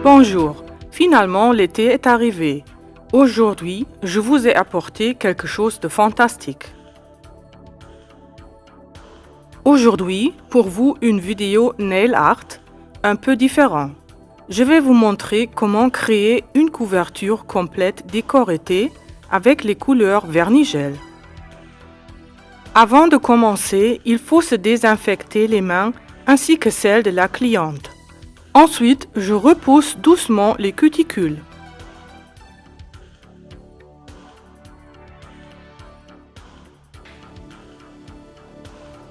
Bonjour, finalement l'été est arrivé. Aujourd'hui, je vous ai apporté quelque chose de fantastique. Aujourd'hui, pour vous, une vidéo nail art un peu différente. Je vais vous montrer comment créer une couverture complète décorée avec les couleurs vernis gel. Avant de commencer, il faut se désinfecter les mains ainsi que celles de la cliente. Ensuite, je repousse doucement les cuticules.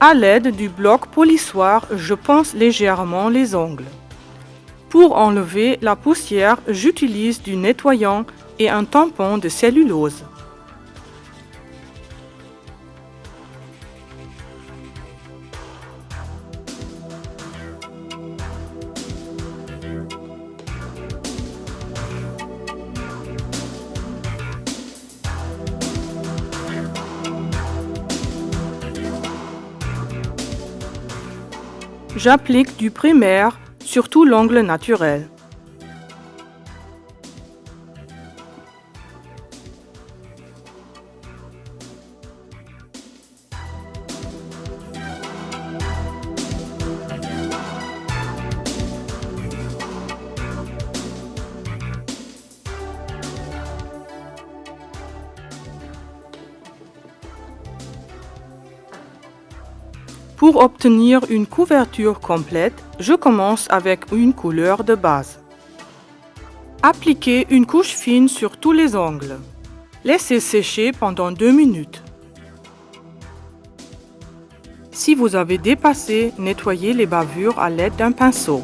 À l'aide du bloc polissoir, je pince légèrement les ongles. Pour enlever la poussière, j'utilise du nettoyant et un tampon de cellulose. J'applique du primaire sur tout l'ongle naturel. Pour obtenir une couverture complète, je commence avec une couleur de base. Appliquez une couche fine sur tous les ongles. Laissez sécher pendant 2 minutes. Si vous avez dépassé, nettoyez les bavures à l'aide d'un pinceau.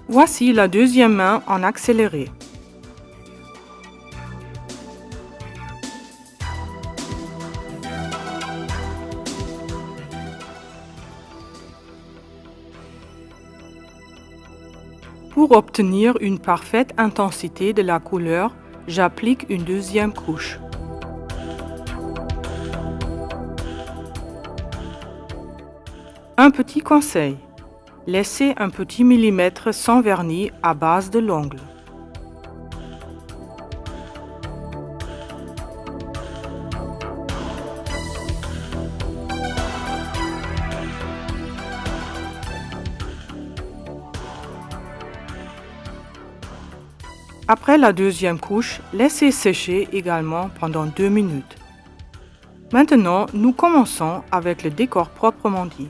Voici la deuxième main en accéléré. Pour obtenir une parfaite intensité de la couleur, j'applique une deuxième couche. Un petit conseil. Laissez un petit millimètre sans vernis à base de l'ongle. Après la deuxième couche, laissez sécher également pendant 2 minutes. Maintenant, nous commençons avec le décor proprement dit.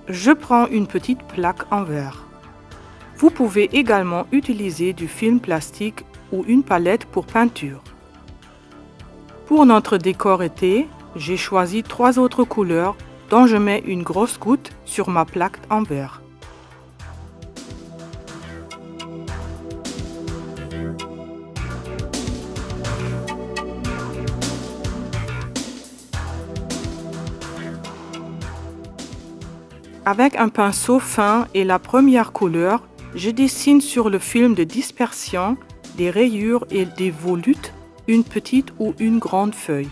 Je prends une petite plaque en verre. Vous pouvez également utiliser du film plastique ou une palette pour peinture. Pour notre décor été, j'ai choisi 3 autres couleurs dont je mets une grosse goutte sur ma plaque en verre. Avec un pinceau fin et la première couleur, je dessine sur le film de dispersion des rayures et des volutes, une petite ou une grande feuille.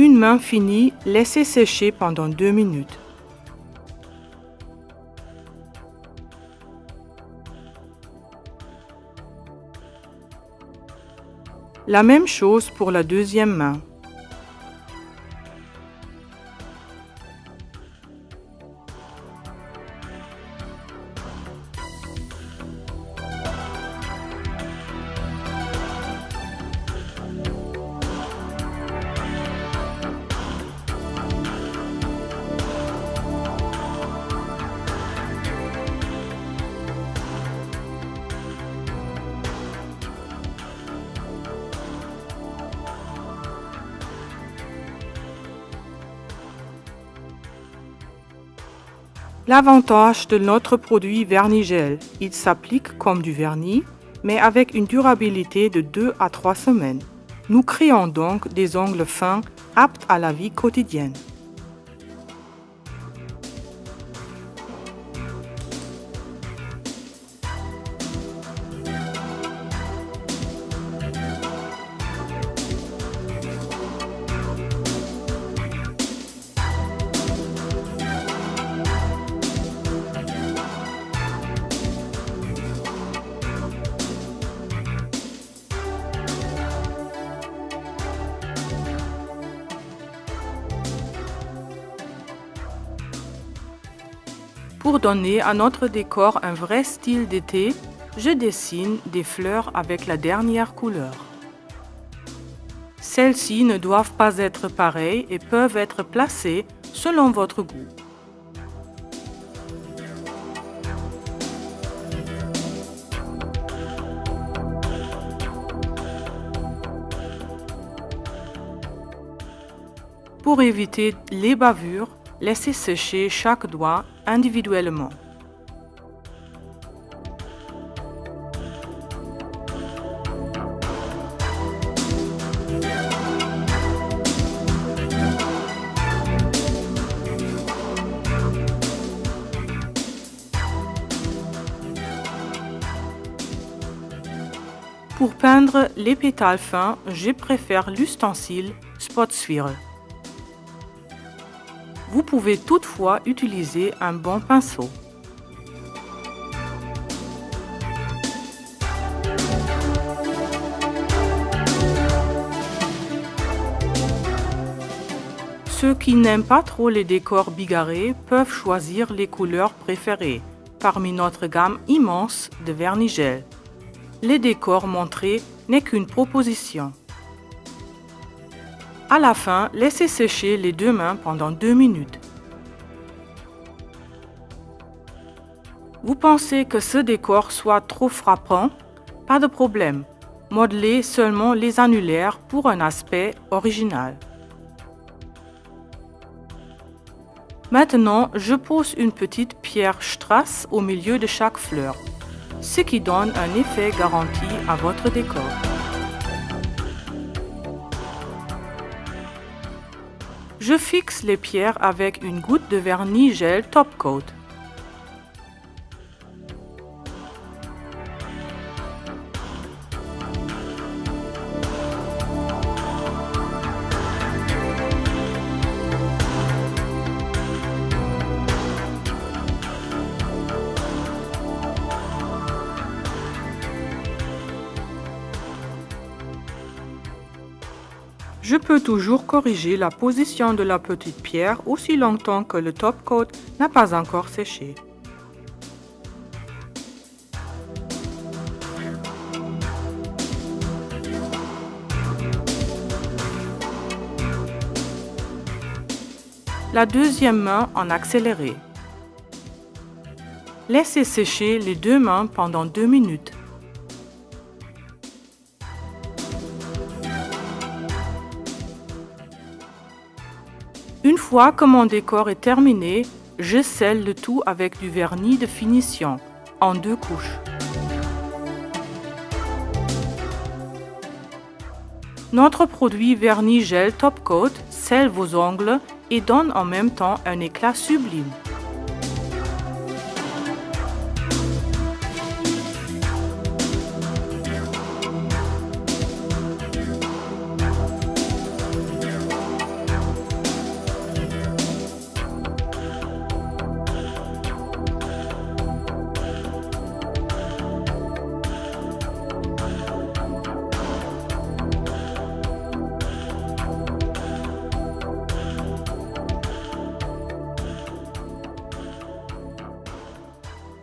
Une main finie, laissez sécher pendant 2 minutes. La même chose pour la deuxième main. L'avantage de notre produit vernis gel, il s'applique comme du vernis, mais avec une durabilité de 2 à 3 semaines. Nous créons donc des ongles fins aptes à la vie quotidienne. Pour donner à notre décor un vrai style d'été, je dessine des fleurs avec la dernière couleur. Celles-ci ne doivent pas être pareilles et peuvent être placées selon votre goût. Pour éviter les bavures, laissez sécher chaque doigt individuellement. Pour peindre les pétales fins, je préfère l'ustensile Spot Swirl. Vous pouvez toutefois utiliser un bon pinceau. Ceux qui n'aiment pas trop les décors bigarrés peuvent choisir les couleurs préférées parmi notre gamme immense de vernis gel. Les décors montrés n'est qu'une proposition. À la fin, laissez sécher les deux mains pendant 2 minutes. Vous pensez que ce décor soit trop frappant? Pas de problème. Modelez seulement les annulaires pour un aspect original. Maintenant, je pose une petite pierre strass au milieu de chaque fleur, ce qui donne un effet garanti à votre décor. Je fixe les pierres avec une goutte de vernis gel Top Coat. Je peux toujours corriger la position de la petite pierre aussi longtemps que le top coat n'a pas encore séché. La deuxième main en accéléré. Laissez sécher les deux mains pendant 2 minutes. Une fois que mon décor est terminé, je scelle le tout avec du vernis de finition en 2 couches. Notre produit vernis gel Top Coat scelle vos ongles et donne en même temps un éclat sublime.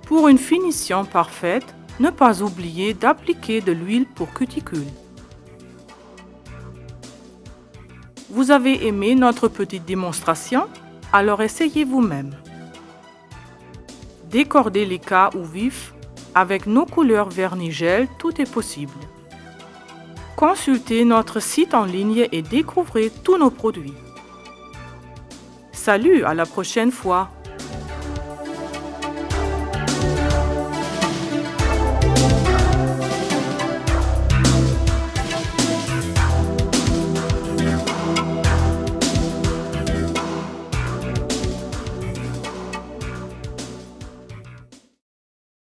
Pour une finition parfaite, ne pas oublier d'appliquer de l'huile pour cuticule. Vous avez aimé notre petite démonstration? Alors essayez vous-même. Décor délicat ou vif, avec nos couleurs vernis gel, tout est possible. Consultez notre site en ligne et découvrez tous nos produits. Salut, à la prochaine fois!